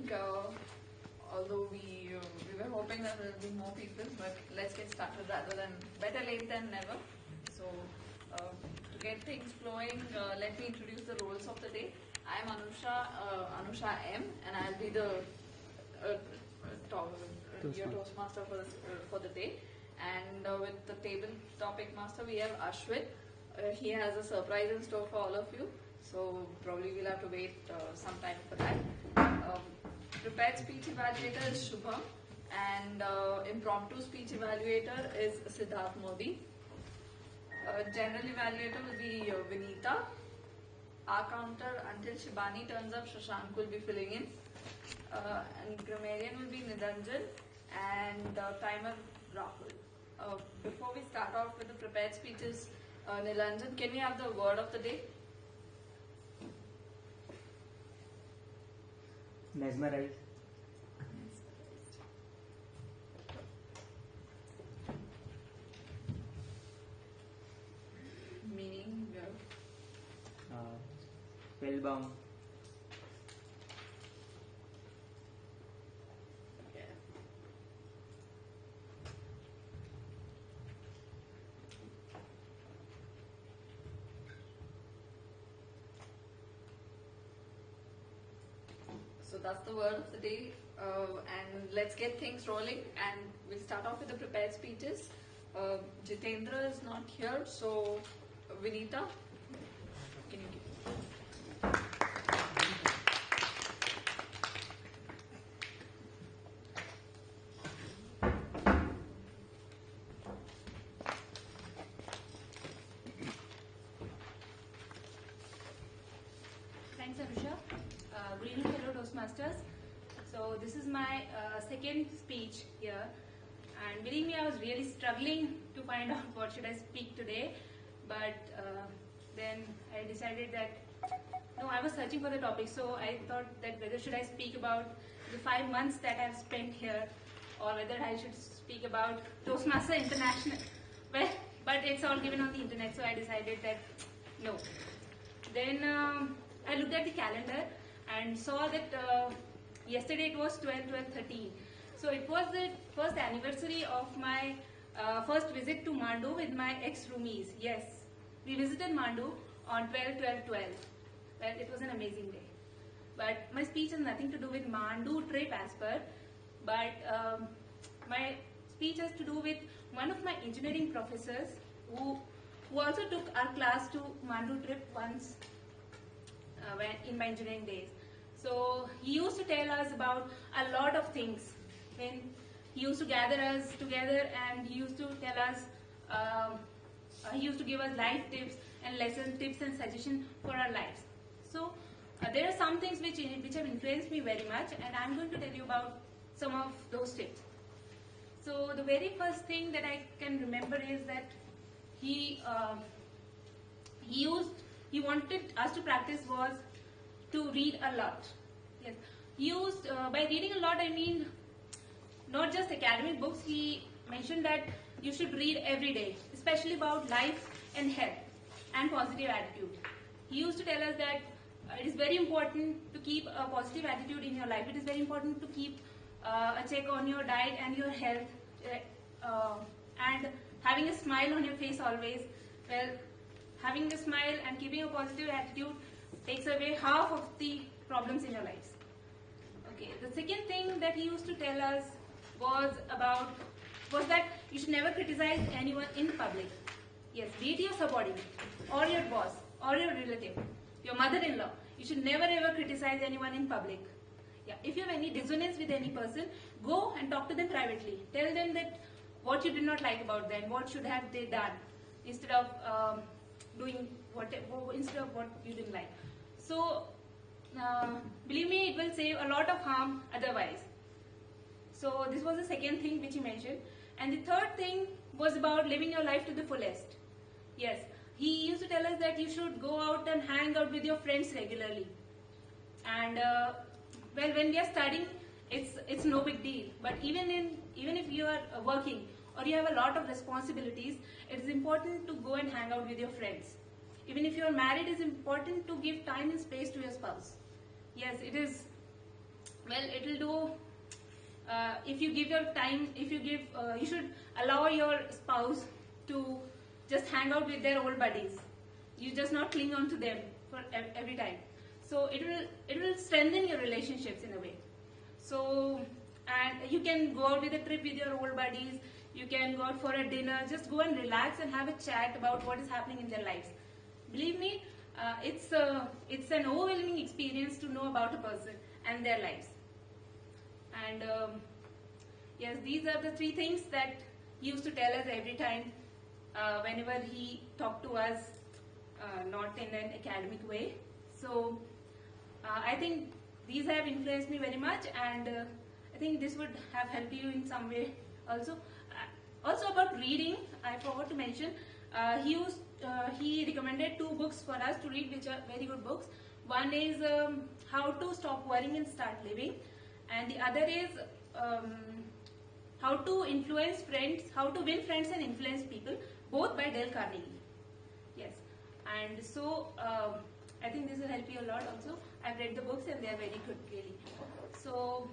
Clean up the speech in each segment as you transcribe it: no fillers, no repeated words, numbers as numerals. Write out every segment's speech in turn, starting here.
think although we were hoping that there will be more people, but let's get started rather than better late than never. So to get things flowing, let me introduce the roles of the day. I am Anusha M, and I'll be the your Toastmaster for the day. And with the table topic master, we have Ashwin. He has a surprise in store for all of you, so probably we'll have to wait some time for that. Prepared speech evaluator is Shubham, and impromptu speech evaluator is Siddharth Modi. General evaluator will be Vinita. Our counter until Shibani turns up, Shashank will be filling in. And grammarian will be Nidanjan, and timer Rahul. Before we start off with the prepared speeches, Nilanjan, can we have the word of the day? Mesmerized. Meaning? Spellbound. Okay. So that's the word of the day, and let's get things rolling. And we'll start off with the prepared speeches. Jitendra is not here, so Vinita, can you give? Thanks, Anusha. Good evening, fellow Toastmasters. So this is my second speech here, and believe me, I was really struggling to find out what should I speak today. But then I decided that no, I was searching for the topic, so I thought that whether should I speak about the 5 months that I've spent here, or whether I should speak about Toastmaster International. Well, but it's all given on the internet, so I decided that no. Then I looked at the calendar and saw that yesterday it was 12/12/13. So it was the first anniversary of my first visit to Mandu with my ex-roomies. Yes, we visited Mandu on 12/12/12. Well, it was an amazing day. But my speech has nothing to do with Mandu trip as per, but my speech has to do with one of my engineering professors who also took our class to Mandu trip once when in my engineering days. So he used to tell us about a lot of things. When he used to gather us together and he used to tell us, he used to give us life tips and lesson tips and suggestions for our lives. So there are some things which have influenced me very much, and I'm going to tell you about some of those tips. So the very first thing that I can remember is that he wanted us to practice was to read a lot. Yes, he used by reading a lot I mean not just academic books. He mentioned that you should read every day, especially about life and health and positive attitude. He used to tell us that it is very important to keep a positive attitude in your life. It is very important to keep a check on your diet and your health, and having a smile on your face always. Well, having a smile and keeping a positive attitude takes away half of the problems in your lives. Okay, the second thing that he used to tell us was that you should never criticize anyone in public. Yes, be it your subordinate or your boss or your relative, your mother-in-law. You should never ever criticize anyone in public. Yeah, if you have any dissonance with any person, go and talk to them privately. Tell them that what you did not like about them, what should have they done, instead of doing what you didn't like. So believe me, it will save a lot of harm otherwise. So this was the second thing which he mentioned. And the third thing was about living your life to the fullest. Yes, he used to tell us that you should go out and hang out with your friends regularly. And well, when we are studying, it's no big deal. But even if you are working or you have a lot of responsibilities, it is important to go and hang out with your friends. Even if you are married, it is important to give time and space to your spouse. Yes, it is well, it will do. If you give your time, if you give, you should allow your spouse to just hang out with their old buddies. You just not cling on to them for every time. So it will strengthen your relationships in a way. So, and you can go out with a trip with your old buddies. You can go out for a dinner. Just go and relax and have a chat about what is happening in their lives. Believe me, it's an overwhelming experience to know about a person and their lives. And yes, these are the three things that he used to tell us every time whenever he talked to us, not in an academic way. So I think these have influenced me very much, and I think this would have helped you in some way also. Also about reading, I forgot to mention, he recommended 2 books for us to read, which are very good books. One is How to Stop Worrying and Start Living, and the other is How to Influence Friends, How to Win Friends and Influence People, both by Dale Carnegie. Yes, and so I think this will help you a lot also. I've read the books and they are very good, really. So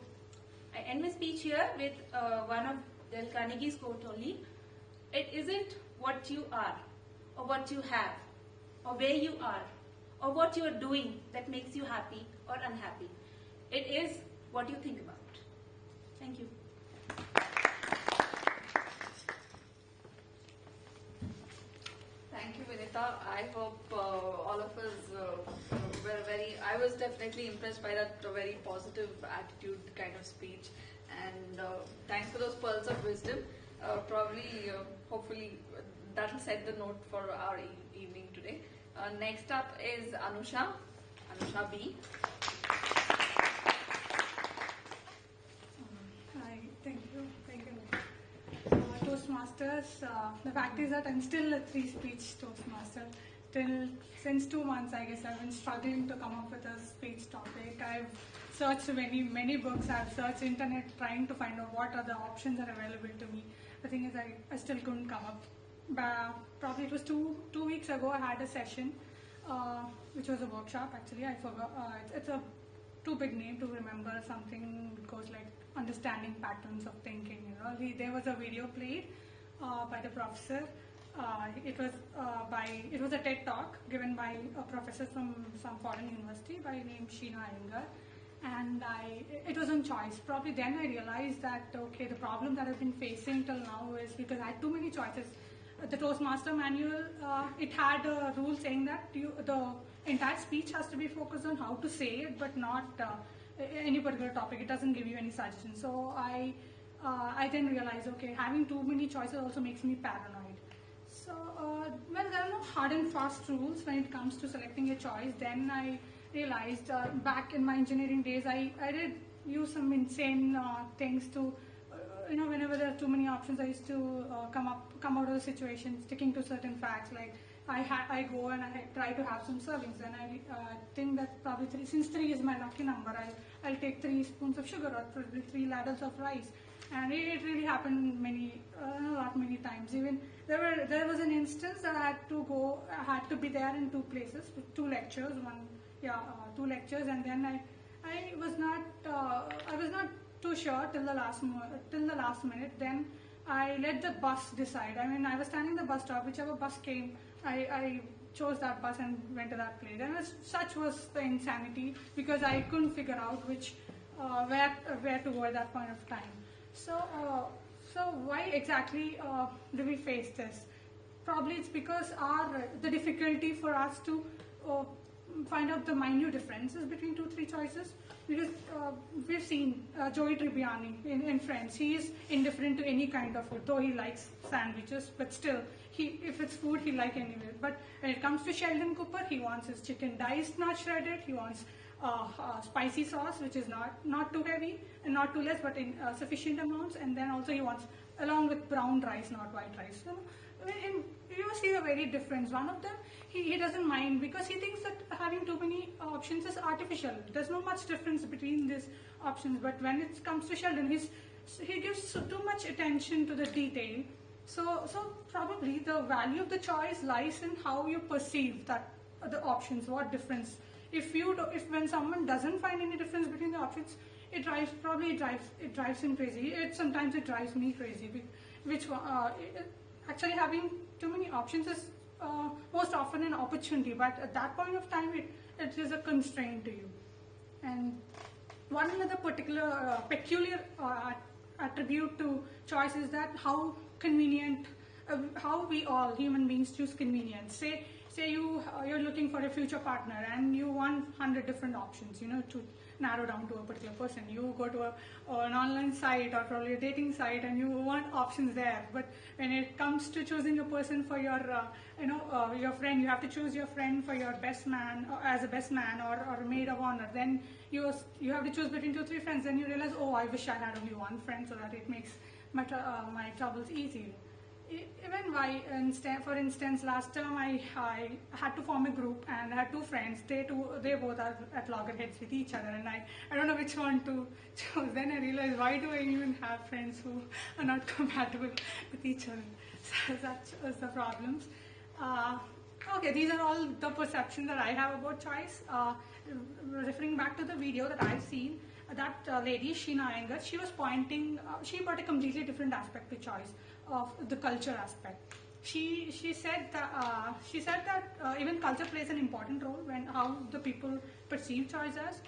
I end my speech here with one of Dale Carnegie's quote only. It isn't what you are, or what you have, or where you are, or what you are doing that makes you happy or unhappy. It is what you think about. Thank you. Thank you, Vinita. I hope all of us were very. I was definitely impressed by that very positive attitude kind of speech, and thanks for those pearls of wisdom. Probably, hopefully, that will set the note for our evening today. Next up is Anusha B. Hi, thank you. Toastmasters, the fact is that I'm still a 3-speech Toastmaster. Since 2 months, I guess I've been struggling to come up with a speech topic. I've searched many books. I've searched internet trying to find out what are the options that are available to me. The thing is, I still couldn't come up. But probably it was two weeks ago, I had a session, which was a workshop actually. I forgot. It's a too big name to remember. Something goes like understanding patterns of thinking. There was a video played by the professor. It was a TED talk given by a professor from some foreign university by name Sheena Iyengar, and it was on choice. Probably then I realized that okay, the problem that I've been facing till now is because I had too many choices. The Toastmaster manual, it had a rule saying that the entire speech has to be focused on how to say it, but not any particular topic. It doesn't give you any suggestions. So I then realized, okay, having too many choices also makes me paranoid. So, well, there are no hard and fast rules when it comes to selecting a choice. Then I realized back in my engineering days, I did use some insane things to, whenever there are too many options, I used to come out of the situation sticking to certain facts. Like I go and I try to have some servings, and I think that probably since 3 is my lucky number, I'll take 3 spoons of sugar or probably 3 ladles of rice. And it really happened not many times. Even there was an instance that I had to be there in 2 places, 2 lectures, 2 lectures, and then I was not too sure till the last minute. Then I let the bus decide. I mean, I was standing at the bus stop, whichever bus came, I chose that bus and went to that place. And such was the insanity, because I couldn't figure out where to go at that point of time. So why exactly do we face this? Probably it's because the difficulty for us to find out the minute differences between 2-3 choices. Because we've seen Joey Tribbiani in Friends. He is indifferent to any kind of food, though he likes sandwiches, but still, if it's food, he'll like anyway. But when it comes to Sheldon Cooper, he wants his chicken diced, not shredded. He wants spicy sauce, which is not too heavy and not too less, but in sufficient amounts. And then also he wants along with brown rice, not white rice. So, you see a very difference. One of them, he doesn't mind, because he thinks that having too many options is artificial. There's not much difference between these options. But when it comes to Sheldon, he gives too much attention to the detail. So probably the value of the choice lies in how you perceive the options, what difference. If when someone doesn't find any difference between the options, it drives him crazy. Sometimes it drives me crazy. Actually having too many options is most often an opportunity, but at that point of time, it is a constraint to you. And one another particular peculiar attribute to choice is that how convenient, how we all human beings choose convenience. Say you're looking for a future partner and you want 100 different options, to narrow down to a particular person. You go to an online site or probably a dating site and you want options there. But when it comes to choosing a person for your, your friend, you have to choose your friend for your best man, as a best man or a maid of honor. Then you have to choose between 2-3 friends. Then you realize, oh, I wish I had only one friend so that it makes my troubles easy. Even for instance, last term I had to form a group and I had 2 friends. They both are at loggerheads with each other, and I don't know which one to choose. Then I realized, why do I even have friends who are not compatible with each other? So that was the problems. Okay, these are all the perceptions that I have about choice. Referring back to the video that I've seen, that lady, Sheena Iyengar, she was pointing, she brought a completely different aspect to choice of the culture aspect. She said that even culture plays an important role when how the people perceive choice as.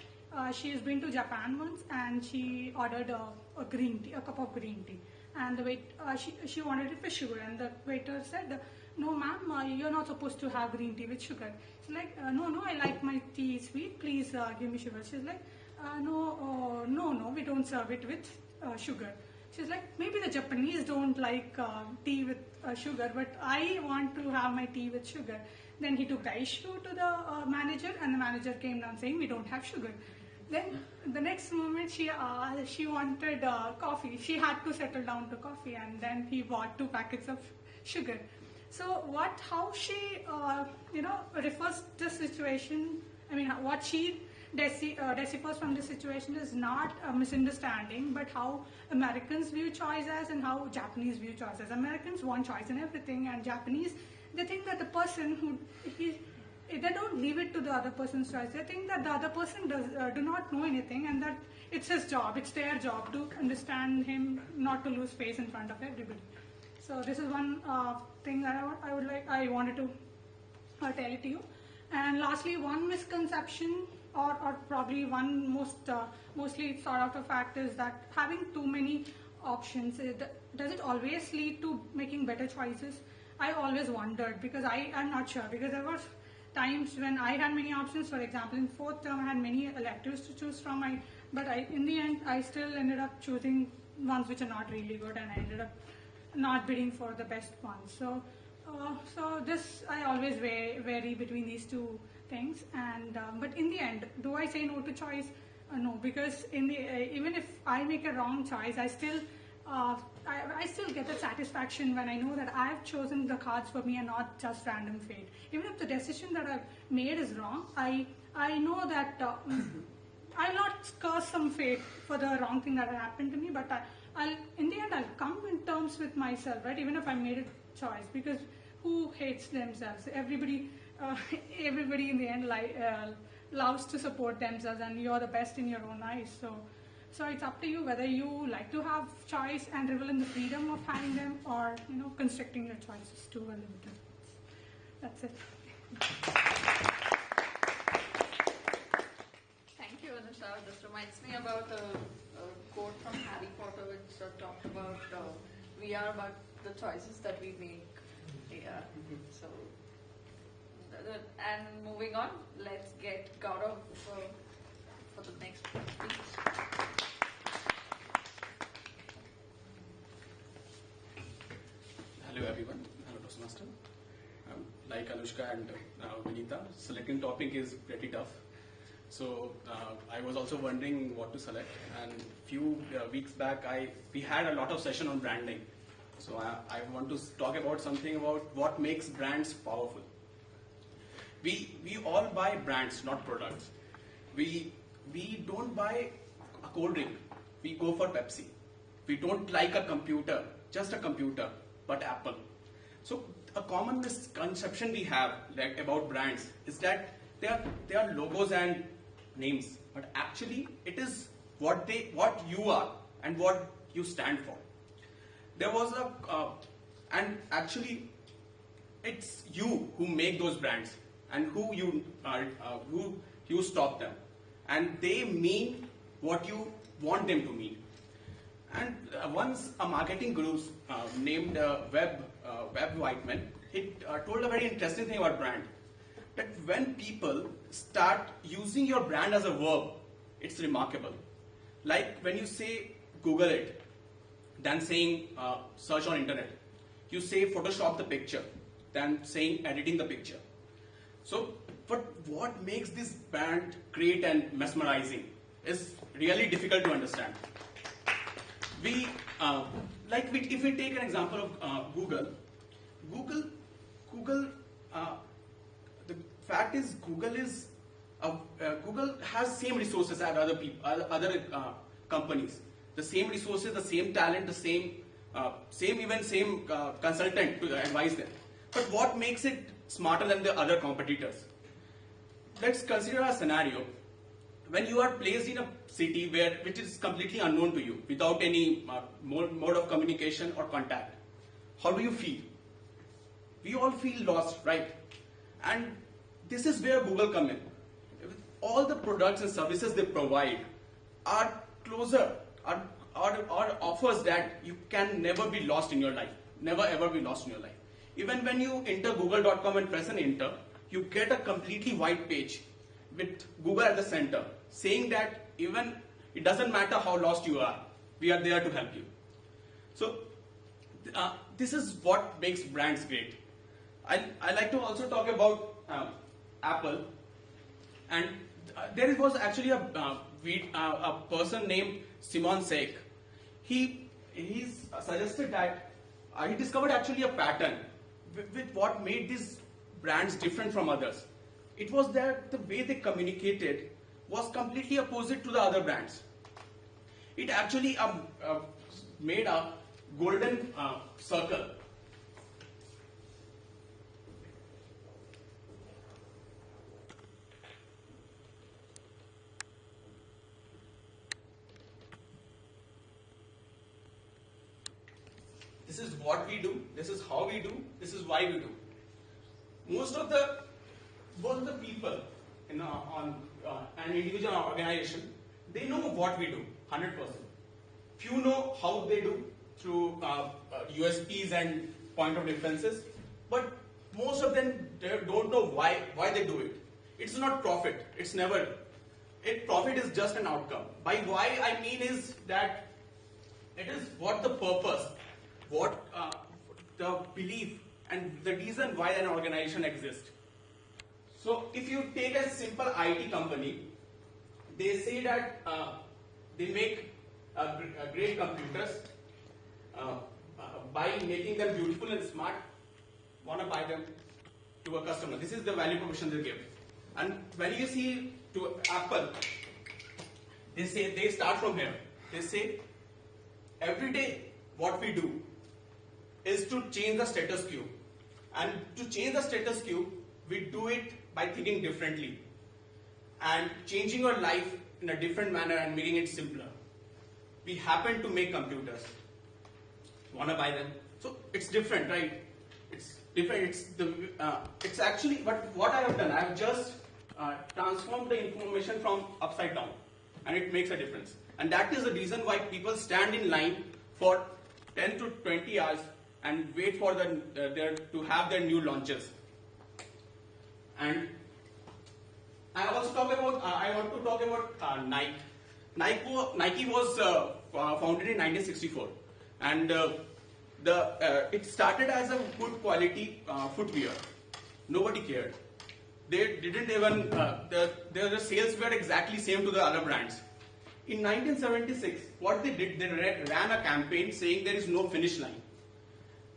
She has been to Japan once and she ordered a cup of green tea, and she wanted it with sugar, and the waiter said, "No, ma'am, you're not supposed to have green tea with sugar." She's like, "No, I like my tea sweet. Please give me sugar." She's like, "No, we don't serve it with sugar." She's like, "Maybe the Japanese don't like tea with sugar, but I want to have my tea with sugar." Then he took the issue to the manager, and the manager came down saying, "We don't have sugar." Then the next moment she wanted coffee. She had to settle down to coffee, and then he bought 2 packets of sugar. So how she refers the situation. I mean, what she deciphers from this situation is not a misunderstanding, but how Americans view choice as and how Japanese view choice as. Americans want choice in everything, and Japanese, they think that the person they don't leave it to the other person's choice. They think that the other person do not know anything, and that it's his job, it's their job to understand him, not to lose face in front of everybody. So this is one thing that I wanted to tell it to you. And lastly, one misconception, or probably one mostly sought after fact, is that having too many options, does it always lead to making better choices? I always wondered, because I'm not sure, because there were times when I had many options. For example, in 4th term I had many electives to choose from, but in the end I still ended up choosing ones which are not really good, and I ended up not bidding for the best ones. So this, I always vary between these 2 things. And but in the end, do I say no to choice? No, because even if I make a wrong choice, I still get the satisfaction when I know that I've chosen the cards for me and not just random fate. Even if the decision that I've made is wrong, I know that I'll not curse some fate for the wrong thing that happened to me, but in the end I'll come in terms with myself, right? Even if I made a choice, because who hates themselves? Everybody in the end loves to support themselves, and you're the best in your own eyes. So it's up to you whether you like to have choice and revel in the freedom of having them, or constricting your choices to a limited. That's it. Thank you, Anusha. This reminds me about a quote from Harry Potter, which talked about we are but the choices that we make. Yeah. So, and moving on, let's get Gaurav for the next speech. Hello everyone, hello Toastmaster. Like Anushka and Vinita, selecting topic is pretty tough. So I was also wondering what to select, and few weeks back we had a lot of session on branding. So I want to talk about something about what makes brands powerful. We all buy brands, not products. We don't buy a cold drink, we go for Pepsi. We don't like a computer, just a computer, but Apple. So a common misconception we have about brands is that they are logos and names, but actually it is what you are and what you stand for. There was and actually it's you who make those brands and who you stop them, and they mean what you want them to mean. And once a marketing guru named Webb Whiteman, he told a very interesting thing about brand. That when people start using your brand as a verb, it's remarkable. Like when you say Google it, than saying search on internet. You say Photoshop the picture, than saying editing the picture. So, but what makes this brand great and mesmerizing is really difficult to understand. If we take an example of Google, the fact is Google has same resources as other companies. The same resources, the same talent, the same consultant to advise them. But what makes it smarter than the other competitors? Let's consider a scenario when you are placed in a city which is completely unknown to you, without any mode of communication or contact. How do you feel? We all feel lost, right? And this is where Google come in. All the products and services they provide are closer, are offers that you can never be lost in your life. Never ever be lost in your life. Even when you enter google.com and press an enter, you get a completely white page with Google at the center, saying that even it doesn't matter how lost you are, we are there to help you. So this is what makes brands great. I like to also talk about Apple, and there was actually a person named Simon Sinek. He suggested that he discovered actually a pattern with what made these brands different from others. It was that the way they communicated was completely opposite to the other brands. It actually made a golden circle. This is what we do, this is how we do, this is why we do. Both the people in an individual organization, they know what we do, 100%. Few know how they do through USPs and point of differences, but most of them don't know why they do it. It's not profit, it's never. Profit is just an outcome. By why I mean is that it is what the purpose, what the belief and the reason why an organization exists. So if you take a simple IT company, they say that they make great computers by making them beautiful and smart, want to buy them to a customer. This is the value proposition they give. And when you see to Apple, they start from here. They say every day what we do is to change the status quo. And to change the status quo, we do it by thinking differently and changing your life in a different manner and making it simpler. We happen to make computers. Want to buy them? So it's different, right? It's different. It's actually, but what I have done, I have just transformed the information from upside down, and it makes a difference. And that is the reason why people stand in line for 10 to 20 hours and wait for to have their new launches. And I want to talk about Nike. Nike was founded in 1964, and it started as a good quality footwear. Nobody cared. They didn't even the sales were exactly same to the other brands. In 1976, what they did, they ran a campaign saying there is no finish line,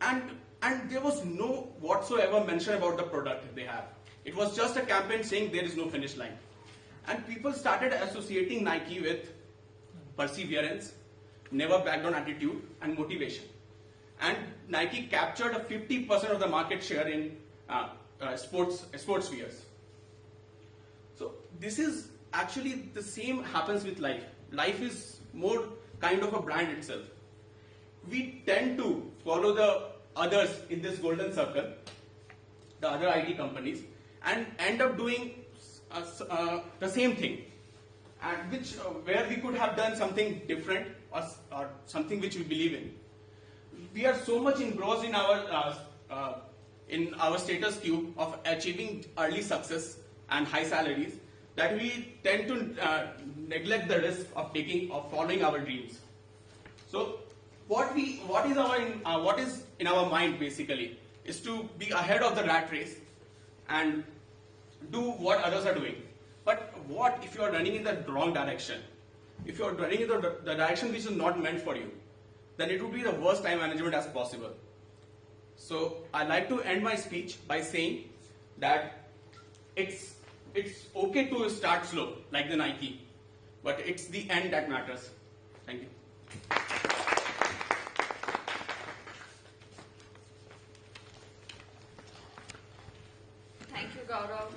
and there was no whatsoever mention about the product they have. It was just a campaign saying there is no finish line, and people started associating Nike with perseverance, never back down attitude, and motivation. And Nike captured a 50% of the market share in sports wears. So this is actually the same happens with life. Life is more kind of a brand itself. We tend to follow the others in this golden circle, the other IT companies, and end up doing the same thing, and which where we could have done something different, or something which we believe in. We are so much engrossed in our status quo of achieving early success and high salaries that we tend to neglect the risk of following our dreams. So what is in our mind basically is to be ahead of the rat race and do what others are doing. But what if you are running in the wrong direction? If you are running in the direction which is not meant for you, then it would be the worst time management as possible. So I like to end my speech by saying that it's okay to start slow, like the Nike, but it's the end that matters. Thank you. Thank you, Gaurav.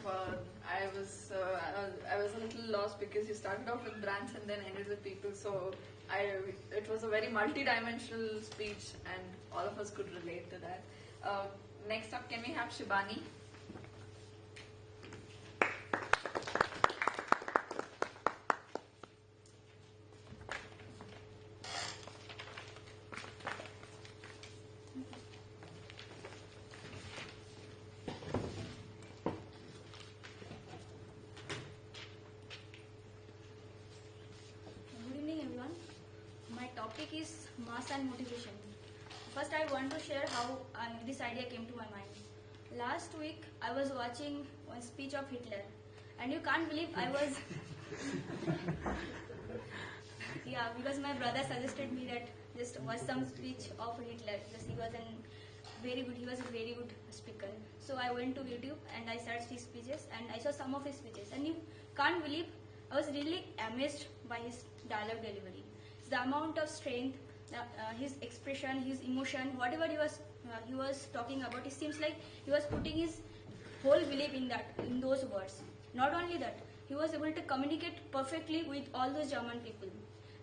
I was a little lost because you started off with brands and then ended with people. So it was a very multi-dimensional speech, and all of us could relate to that. Next up, can we have Shibani? Good evening, everyone. My topic is mass and motivation. First, I want to share how this idea came to my mind. Last week, I was watching one speech of Hitler, and you can't believe I was. Yeah, because my brother suggested me that just watch some speech of Hitler because he was a very good speaker. So I went to YouTube and I searched his speeches and I saw some of his speeches, and you can't believe I was really amazed by his dialogue delivery. The amount of strength, his expression, his emotion, whatever he was talking about, it seems like he was putting his whole belief in those words. Not only that, he was able to communicate perfectly with all those German people.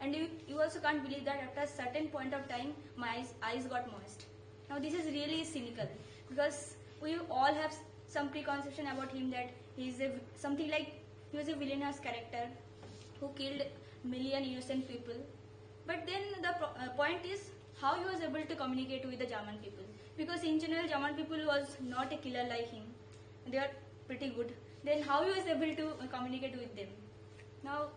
And you also can't believe that after a certain point of time, my eyes got moist. Now this is really cynical because we all have some preconception about him that he was a villainous character who killed million innocent people. But then the point is how he was able to communicate with the German people. Because in general, German people was not a killer like him. They are pretty good. Then how he was able to communicate with them? Now,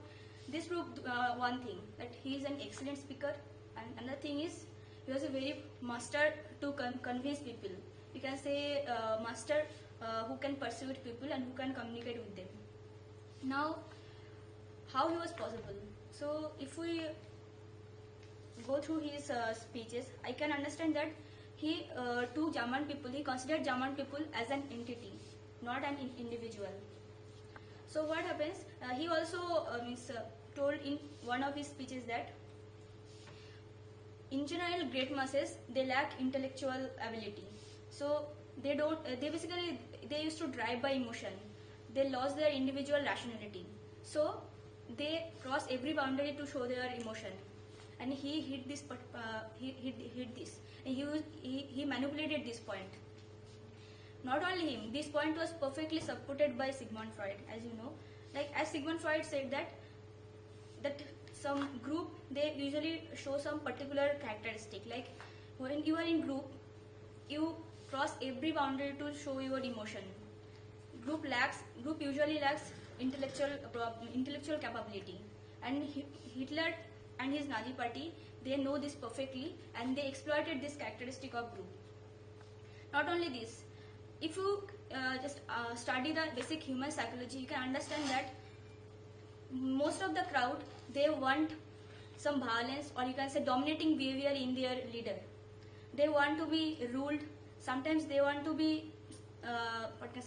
this proved one thing, that he is an excellent speaker. And another thing is, he was a very master to convince people. You can say master who can persuade people and who can communicate with them. Now, how he was possible? So, if we go through his speeches, I can understand that he considered German people as an entity, not an individual. So what happens? He also told in one of his speeches that in general, great masses, they lack intellectual ability. So they used to drive by emotion. They lost their individual rationality. So they cross every boundary to show their emotion. And he hit this. And he manipulated this point. Not only him, this point was perfectly supported by Sigmund Freud, as you know. Like as Sigmund Freud said that some group, they usually show some particular characteristic. Like when you are in group, you cross every boundary to show your emotion. Group usually lacks intellectual capability, and Hitler and his Nazi party, they know this perfectly, and they exploited this characteristic of group. Not only this, if you just study the basic human psychology, you can understand that most of the crowd, they want some violence, or you can say dominating behavior in their leader. They want to be ruled. Sometimes they want to be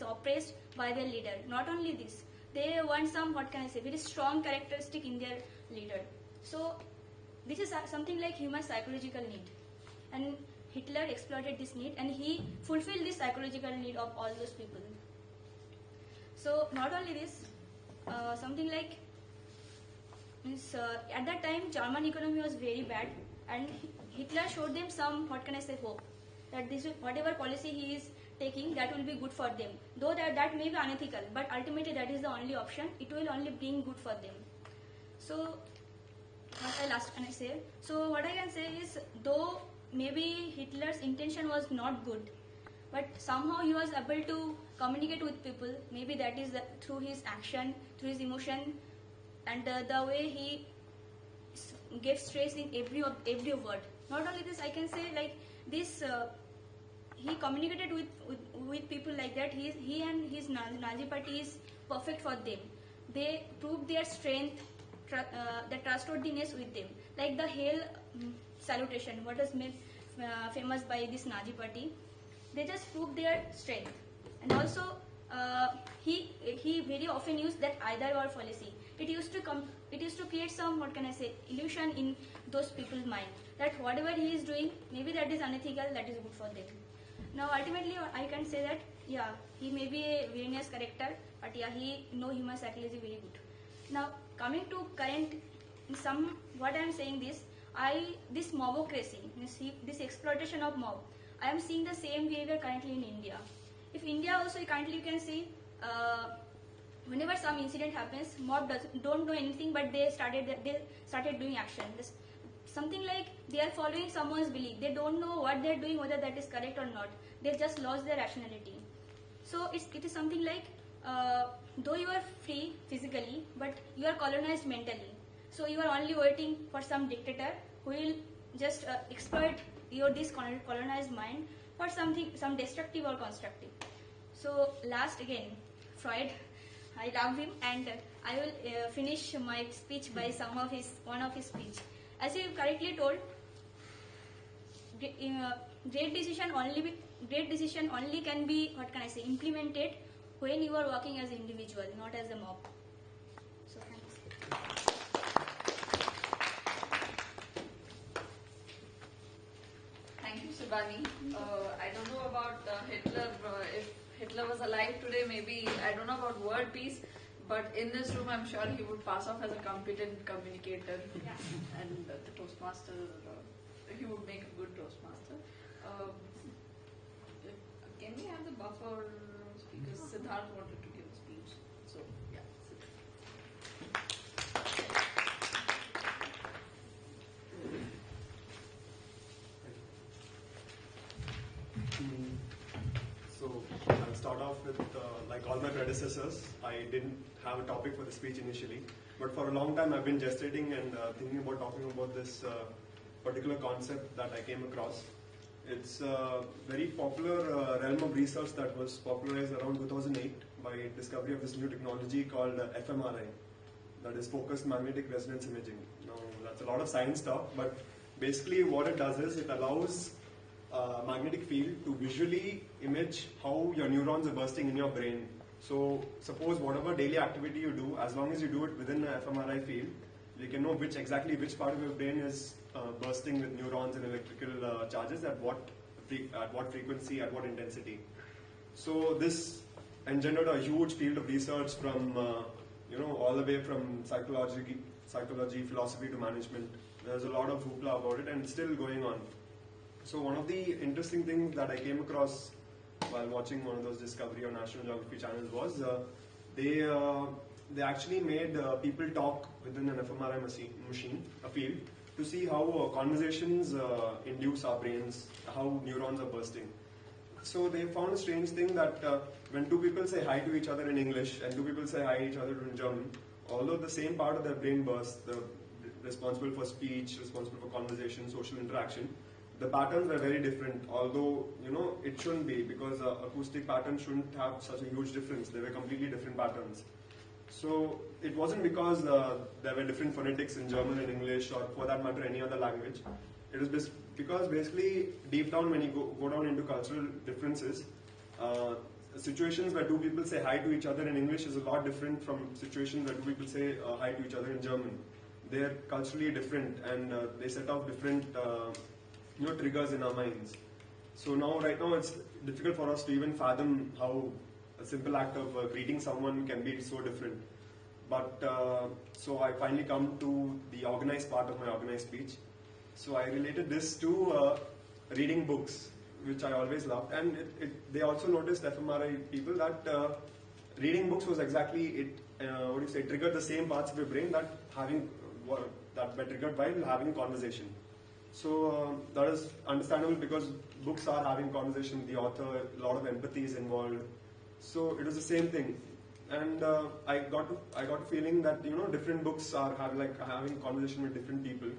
oppressed by their leader. Not only this, they want some very strong characteristic in their leader. So this is something like human psychological need, and Hitler exploited this need, and he fulfilled this psychological need of all those people. So not only this, something like means, at that time German economy was very bad, and Hitler showed them some, what can I say, hope that this whatever policy he is taking, that will be good for them. Though that may be unethical, but ultimately that is the only option. It will only bring good for them. So what I can say is, though maybe Hitler's intention was not good, but somehow he was able to communicate with people. Maybe that is through his action, through his emotion, and the way he gave stress in every word. Not only this, I can say like this. He communicated with people like that. He and his Nazi party is perfect for them. They proved their strength, the trustworthiness with them. Like the Hail salutation, what was made famous by this Nazi party. They just proved their strength. And also, he very often used that either or policy. It used to create some, what can I say, illusion in those people's mind that whatever he is doing, maybe that is unethical, that is good for them. Now ultimately I can say that yeah, he may be a villainous character, but yeah, he know human psychology very good. Now coming to current, what I am saying this mobocracy, this exploitation of mob, I am seeing the same behavior currently in India. If India also currently you can see, whenever some incident happens, mob don't know anything, but they started doing action. Something like they are following someone's belief. They don't know what they are doing, whether that is correct or not. They just lost their rationality. So it is something like, though you are free physically, but you are colonized mentally. So you are only waiting for some dictator who will just exploit your this colonized mind for something, some destructive or constructive. So last again, Freud. I love him, and I will finish my speech by one of his speech. As you correctly told, great decision only can be, what can I say, implemented when you are working as an individual, not as a mob. So thanks. Thank you, Shibani. I don't know about Hitler. If Hitler was alive today, maybe, I don't know about world peace, but in this room, I'm sure he would pass off as a competent communicator. Yeah. And the Toastmaster, he would make a good Toastmaster. Can we have the buffer speakers? Siddharth wanted to give a speech. So, yeah. So I'll start off with, like all my predecessors, I didn't have a topic for the speech initially, but for a long time I've been gestating and thinking about talking about this particular concept that I came across. It's a very popular realm of research that was popularized around 2008 by discovery of this new technology called fMRI, that is focused magnetic resonance imaging. Now that's a lot of science talk, but basically what it does is it allows magnetic field to visually image how your neurons are bursting in your brain. So suppose whatever daily activity you do, as long as you do it within an fMRI field, you can know exactly which part of your brain is bursting with neurons and electrical charges at what frequency, at what intensity. So this engendered a huge field of research from all the way from psychology, philosophy to management. There's a lot of hoopla about it, and it's still going on. So one of the interesting things that I came across while watching one of those Discovery or National Geography channels was they actually made people talk within an fMRI machine, a field, to see how conversations induce our brains, how neurons are bursting. So they found a strange thing that when two people say hi to each other in English and two people say hi to each other in German, although the same part of their brain bursts, responsible for speech, responsible for conversation, social interaction, the patterns were very different, although it shouldn't be, because acoustic patterns shouldn't have such a huge difference. They were completely different patterns. So it wasn't because there were different phonetics in German and English, or for that matter any other language. It was because basically deep down, when you go down into cultural differences, situations where two people say hi to each other in English is a lot different from situations where two people say hi to each other in German. They're culturally different, and they set off different triggers in our minds. So right now it's difficult for us to even fathom how a simple act of greeting someone can be so different. But so I finally come to the organized part of my organized speech. So I related this to reading books, which I always loved, and they also noticed, FMRI people, that reading books was exactly it. What do you say? Triggered the same parts of your brain that that were triggered while having conversation. So that is understandable because books are having conversation with the author. A lot of empathy is involved. So it was the same thing, and I got a feeling that different books are having conversation with different people.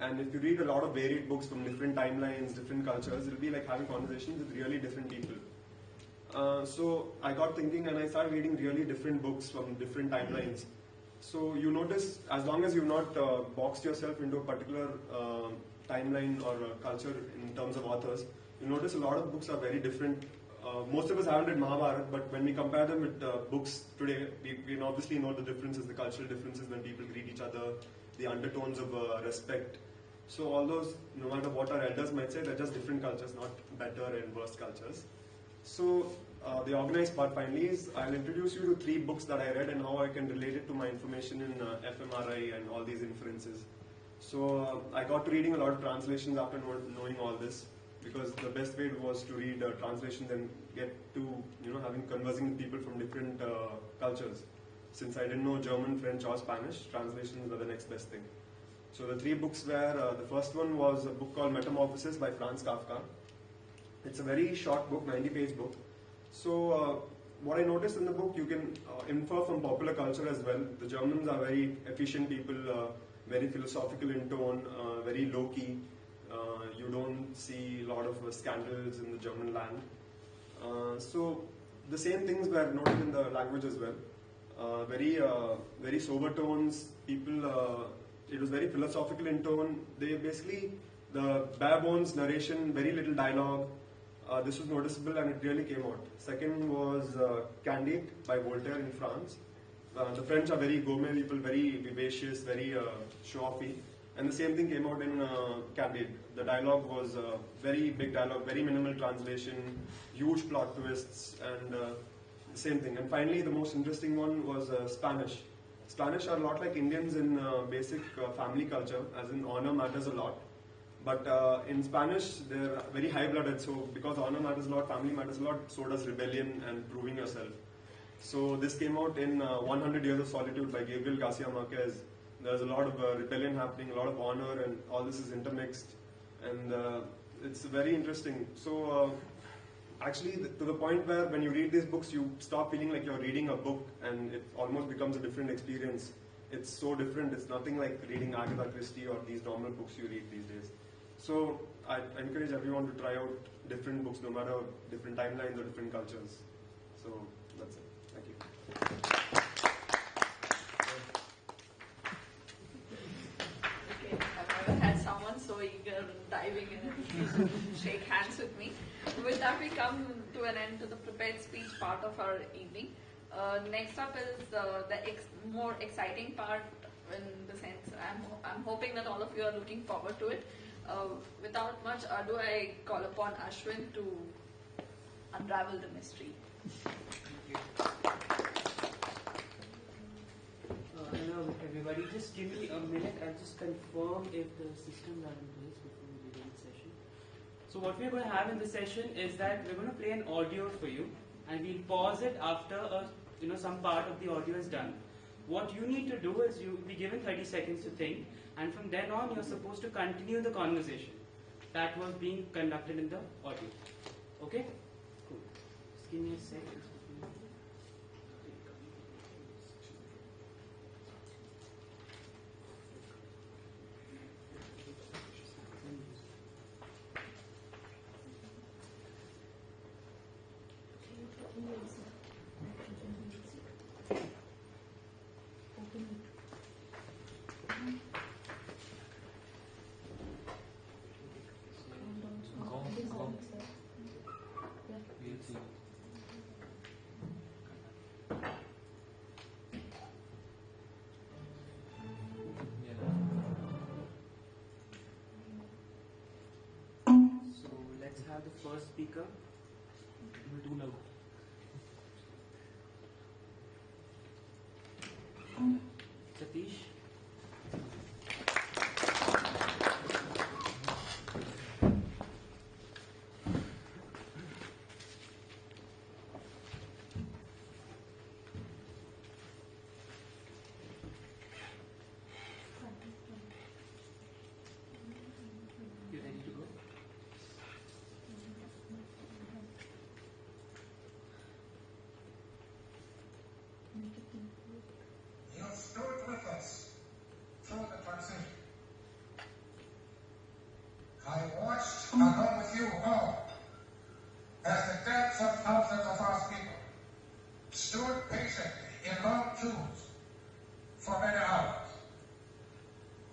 And if you read a lot of varied books from different timelines, different cultures, it'll be like having conversations with really different people. So I got thinking and I started reading really different books from different timelines. So you notice, as long as you've not boxed yourself into a particular timeline or culture in terms of authors, you notice a lot of books are very different. Most of us haven't read Mahabharata, but when we compare them with books today, we obviously know the differences, the cultural differences when people greet each other, the undertones of respect. So all those, no matter what our elders might say, they're just different cultures, not better and worse cultures. So the organized part finally is, I'll introduce you to 3 books that I read and how I can relate it to my information in FMRI and all these inferences. So I got to reading a lot of translations after knowing all this, because the best way was to read translations and get to having conversing with people from different cultures. Since I didn't know German, French or Spanish, translations were the next best thing. So the 3 books were, the first one was a book called Metamorphosis by Franz Kafka. It's a very short book, 90-page book. So what I noticed in the book, you can infer from popular culture as well. The Germans are very efficient people, very philosophical in tone, very low-key. You don't see a lot of scandals in the German land. So the same things were noted in the language as well. Very sober tones. People, it was very philosophical in tone. They basically, the bare bones narration, very little dialogue. This was noticeable and it really came out. Second was Candide by Voltaire in France. The French are very gourmet people, very vivacious, very show-offy. And the same thing came out in Candide. The dialogue was very big dialogue, very minimal translation, huge plot twists, and the same thing. And finally, the most interesting one was Spanish. Spanish are a lot like Indians in basic family culture, as in honor matters a lot. But in Spanish, they're very high-blooded, so because honor matters a lot, family matters a lot, so does rebellion and proving yourself. So this came out in 100 Years of Solitude by Gabriel Garcia Marquez. There's a lot of rebellion happening, a lot of honor, and all this is intermixed. And it's very interesting. So actually, to the point where when you read these books, you stop feeling like you're reading a book, and it almost becomes a different experience. It's so different. It's nothing like reading Agatha Christie or these normal books you read these days. So I encourage everyone to try out different books, no matter different timelines or different cultures. So that's it. Thank you. Okay, I've never had someone so eager and diving in and shake hands with me. With that, we come to an end to the prepared speech part of our evening. Next up is the more exciting part, in the sense I'm hoping that all of you are looking forward to it. Without much ado, I call upon Ashwin to unravel the mystery. Hello everybody, just give me a minute. I'll just confirm if the systems are in place before we begin the session. So what we're going to have in this session is that we're going to play an audio for you, and we'll pause it after some part of the audio is done. What you need to do is you'll be given 30 seconds to think, and from then on you're supposed to continue the conversation that was being conducted in the audio. Okay? Cool. Just give me a second. Let's have the first speaker.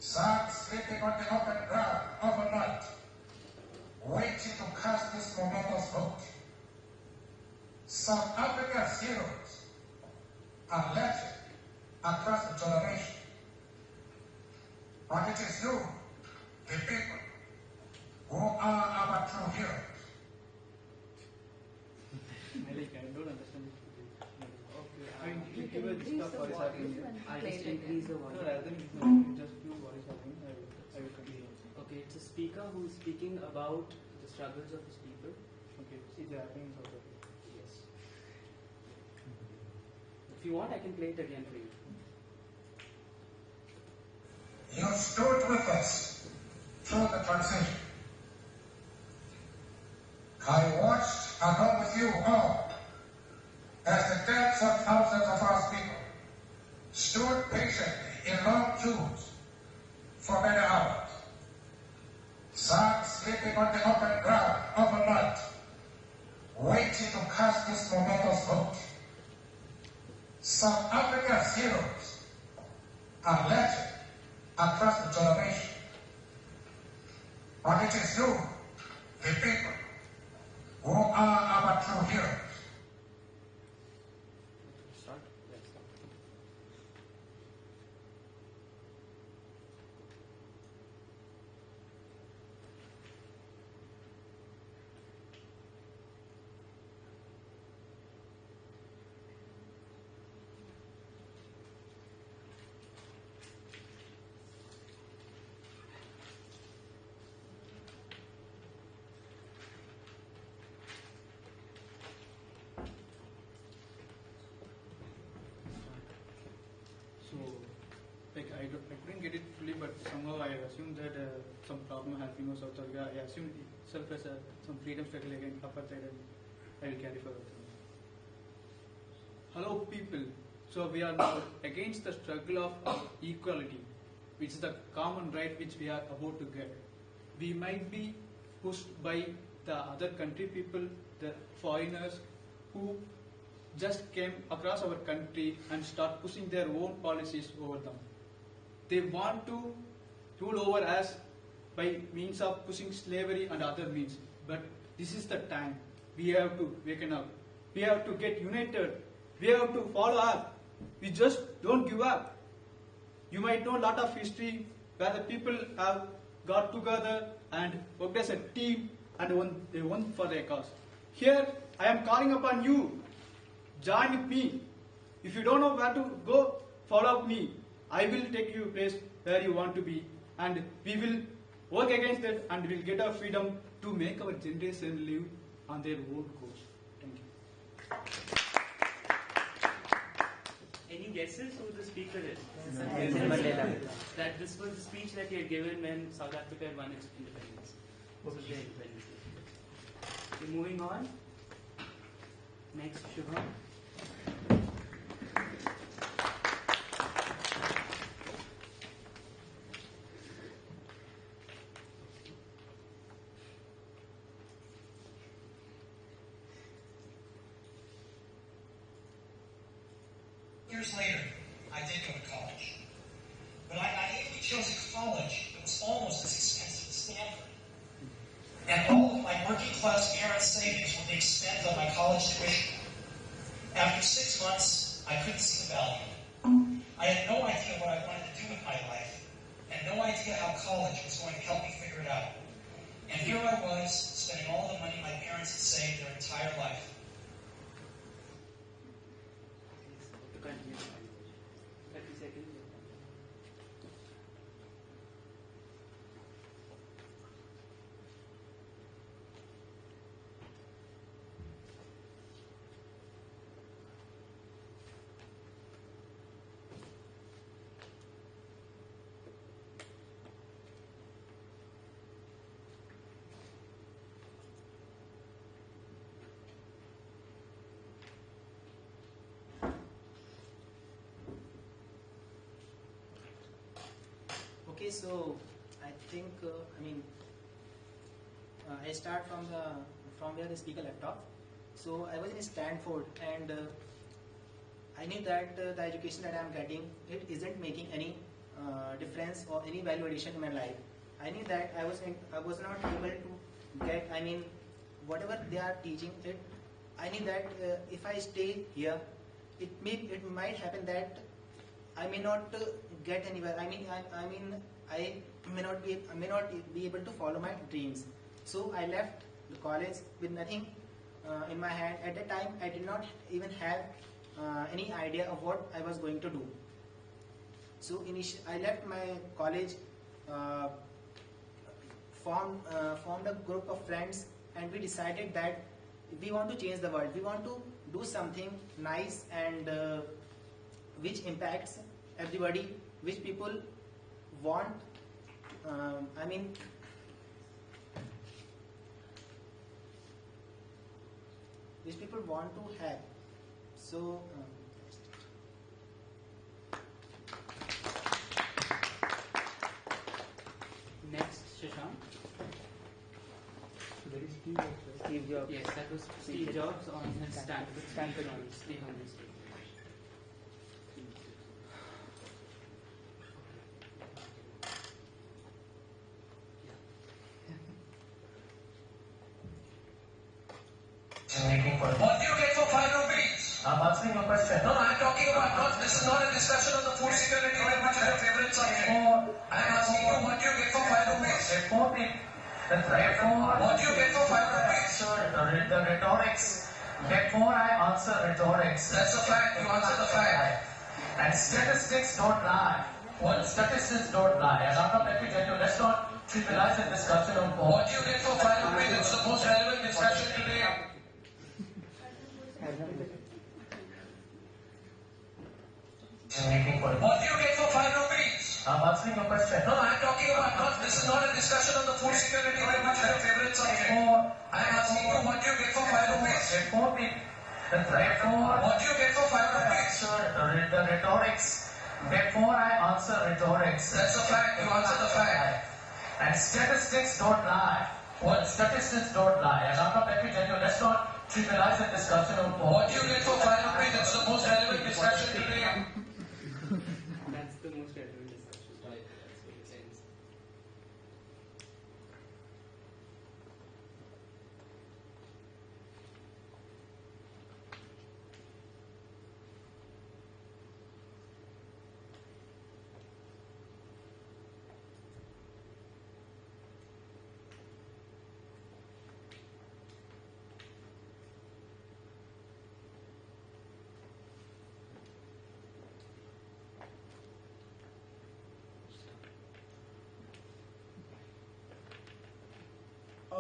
Some sleeping on the open ground overnight, waiting to cast this momentous vote. South Africa's heroes are legend across the generation. But it is you, the people, who are our true heroes. I don't understand it. Okay, I mean, You give can a increase of the what is volume happening. and I play just it again. increase the no, volume. rather than just few what is happening, I will continue. Okay, it's a speaker who is speaking about the struggles of his people. Okay, see the happening in South Africa. Yes. If you want, I can play it again for you. You stood with us through the transition. I watched along with you all as the tens of thousands of our people stood patiently in long queues for many hours. Some sleeping on the open ground overnight, waiting to cast this momentous vote. South Africa's heroes are legend across the generation. But it is you, the people, who are our true heroes. Start? Let's start. So, like I couldn't get it fully, but somehow I assumed that some problem has been in South Africa. I assumed itself as some freedom struggle against apartheid, and I will carry forward. Hello, people. So we are now against the struggle of equality, which is the common right which we are about to get. We might be pushed by the other country people, the foreigners who just came across our country and start pushing their own policies over them. They want to rule over us by means of pushing slavery and other means. But this is the time. We have to waken up. We have to get united. We have to follow up. We just don't give up. You might know a lot of history where the people have got together and worked as a team and they won for their cause. Here, I am calling upon you. Join with me. If you don't know where to go, follow me. I will take you a place where you want to be, and we will work against it, and we will get our freedom to make our generation live on their own course. Thank you. Any guesses who the speaker is? Nelson Mandela. That this was the speech that he had given when South Africa had won its independence. This was their independence day. Okay, moving on. Next, Shubham. Years later, I did go to college. But I naively chose a college that was almost as expensive as Stanford. And all of my working class parents' savings were being spent on my college tuition. After 6 months, I couldn't see the value. I had no idea what I wanted to do with my life, and no idea how college was going to help me figure it out. And here I was, spending all the money my parents had saved their entire life. To continue. 30 seconds. Okay, so I think I start from where the speaker left off. So I was in Stanford, and I knew that the education that I am getting, it isn't making any difference or any value addition in my life. I knew that I was not able to get, I mean, whatever they are teaching it. I knew that if I stay here, it might happen that I may not get anywhere. I may not be able to follow my dreams. So I left the college with nothing in my hand. At that time, I did not even have any idea of what I was going to do. So I left my college, formed a group of friends, and we decided that we want to change the world. We want to do something nice and which impacts everybody, which people want. Which people want to have. So. Next, Shashank. Steve Jobs. Yes, that was Steve Jobs on his Stanford on stage. What do you get for 5 rupees? I'm answering your question. No, I'm talking about this is not a discussion on the food security bill, which is your favorite subject. I'm asking you what do you get for 5 rupees? That's right. What do you get for 5 rupees? Sir, the rhetorics. Before I answer rhetorics. That's a fact. You answer the fact. And statistics don't lie. Well, statistics don't lie. And I'm not let me tell you, let's not trivialize the discussion on porn. What do you get for 5 rupees? It's the most relevant discussion today. What do you get for 5 rupees? I'm answering your question. No, I'm talking about this is not a discussion on the food security bill, which is your favorite subject. I'm asking you what do you get for 5 rupees? That's right. What do you get for 5 rupees? Sir, the rhetorics. Before I answer rhetorics. That's a fact. You answer the fact. And statistics don't lie. Well, statistics don't lie. And I'm not let me tell you, let's not trivialize the discussion on porn. What do you get for 5 rupees? It's the most relevant discussion today. That's the most relevant discussion. Right. That's what it says.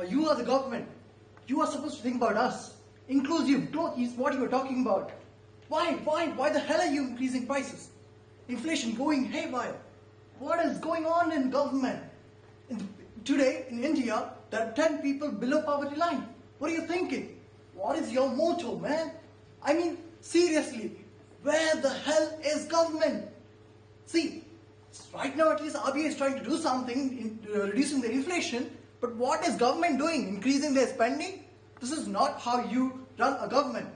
You are the government. You are supposed to think about us. Inclusive growth is what you are talking about. Why the hell are you increasing prices? Inflation going haywire. What is going on in government? Today in India, there are 10 people below poverty line. What are you thinking? What is your motto, man? I mean, seriously, where the hell is government? See, right now at least RBI is trying to do something in reducing the inflation. But what is government doing? Increasing their spending? This is not how you run a government.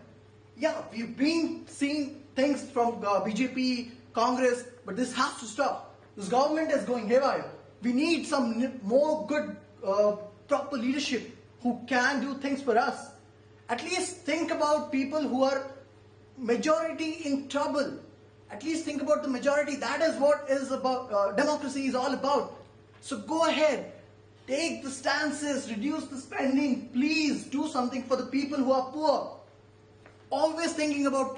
Yeah, we've been seeing things from BJP, Congress, but this has to stop. This government is going haywire. We need some more good, proper leadership who can do things for us. At least think about people who are majority in trouble. At least think about the majority. That is what is about democracy is all about. So go ahead. Take the stances, reduce the spending, please do something for the people who are poor. Always thinking about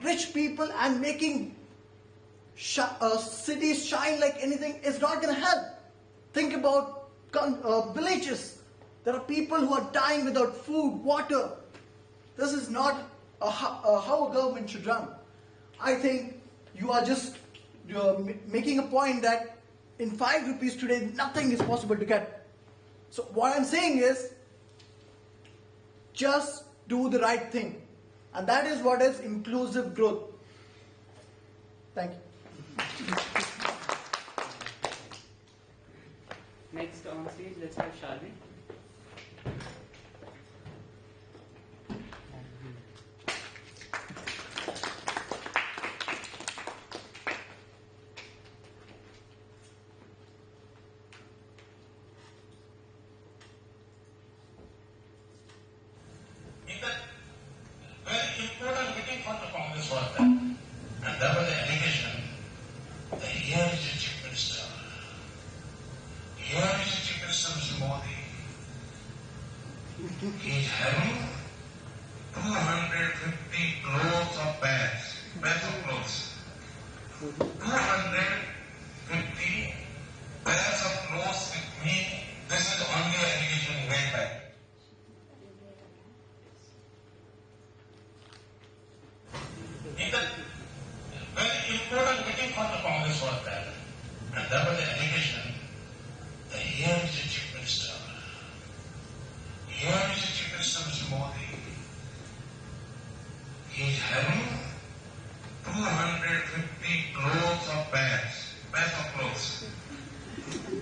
rich people and making cities shine like anything is not going to help. Think about villages. There are people who are dying without food, water. This is not how a government should run. I think you are just making a point that in 5 rupees today, nothing is possible to get. So what I'm saying is, just do the right thing. And that is what is inclusive growth. Thank you. Next on stage, let's have Shalvi. He's having 250 clothes of bags of clothes. 250 bags of clothes with me. This is only an allegation made back. In the very important meeting for the Congress was that, and that was the allegation that here is the Chief Minister. Here is the Chief Minister, Mr. Modi. He is having 250 clothes of bags of clothes.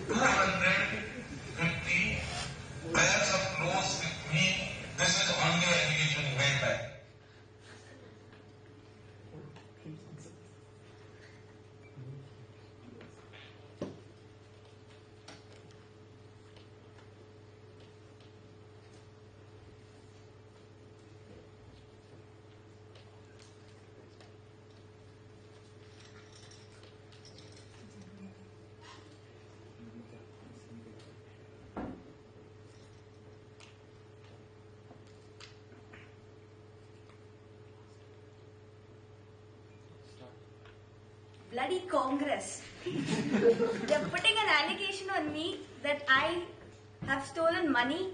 250 bags of clothes with me. This is only an allegation made back. Bloody Congress. They're putting an allegation on me that I have stolen money,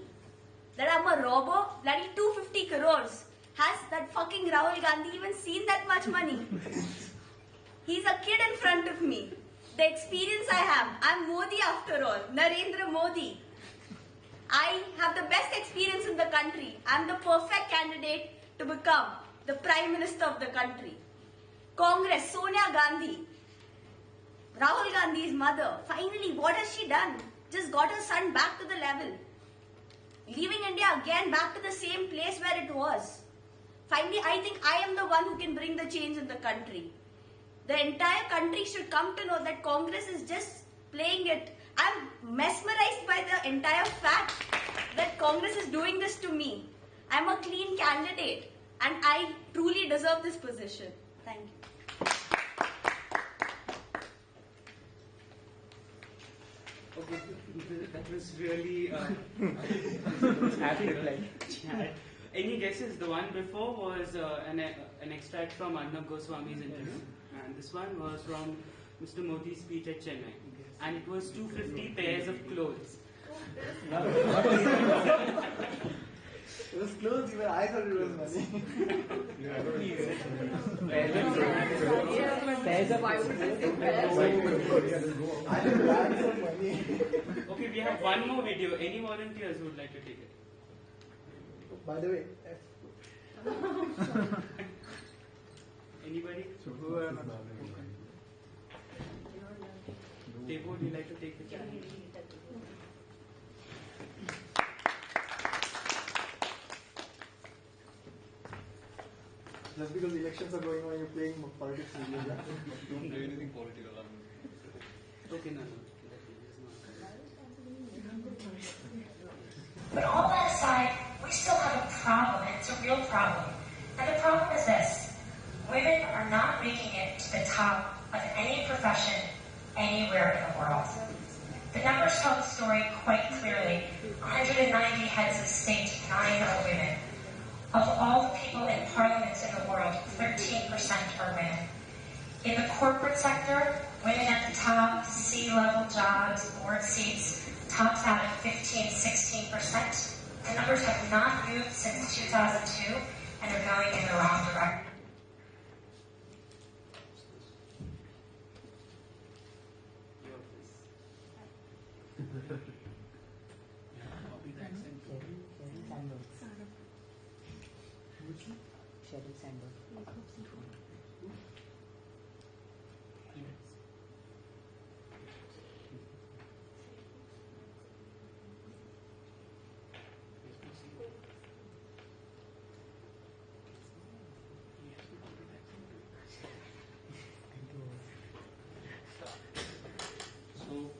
that I'm a robber. Bloody 250 crores. Has that fucking Rahul Gandhi even seen that much money? He's a kid in front of me. The experience I have, I'm Modi after all, Narendra Modi. I have the best experience in the country. I'm the perfect candidate to become the Prime Minister of the country. Congress, Sonia Gandhi, Rahul Gandhi's mother, finally, what has she done? Just got her son back to the level. Leaving India again back to the same place where it was. Finally, I think I am the one who can bring the change in the country. The entire country should come to know that Congress is just playing it. I'm mesmerized by the entire fact that Congress is doing this to me. I'm a clean candidate and I truly deserve this position. Thank you. Okay, that was really happy reply. Any guesses? The one before was an extract from Arnab Goswami's interview, and this one was from Mr. Modi's speech at Chennai, and it was 250 pairs of clothes. It was clothes, even I thought it was money. I didn't bag some money. Okay, we have one more video. Any volunteers who would like to take it? By the way, Anybody? Devo, would you like to take the challenge? just because elections are going on, you're playing politics. Don't play anything political. Okay, no. But all that aside, we still have a problem, and it's a real problem. And the problem is this: women are not making it to the top of any profession anywhere in the world. The numbers tell the story quite clearly. 190 heads of state, 9 are women. Of all the people in parliaments in the world, 13% are women. In the corporate sector, women at the top, C-level jobs, board seats, tops out at 15-16%. The numbers have not moved since 2002 and are going in the wrong direction. Sheryl Sandberg. So,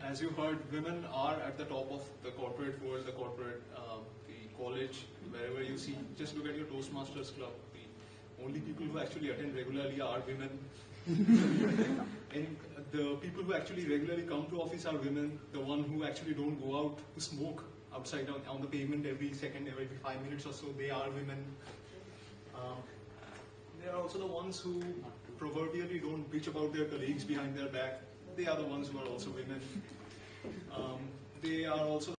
as you heard, women are at the top of the corporate world, the corporate, the college, wherever you see. Just look at your Toastmasters club. The only people who actually attend regularly are women. And the people who actually regularly come to office are women. The one who actually don't go out to smoke outside on the pavement every second, every 5 minutes or so, they are women. They are also the ones who proverbially don't bitch about their colleagues behind their back. They are the ones who are also women. They are also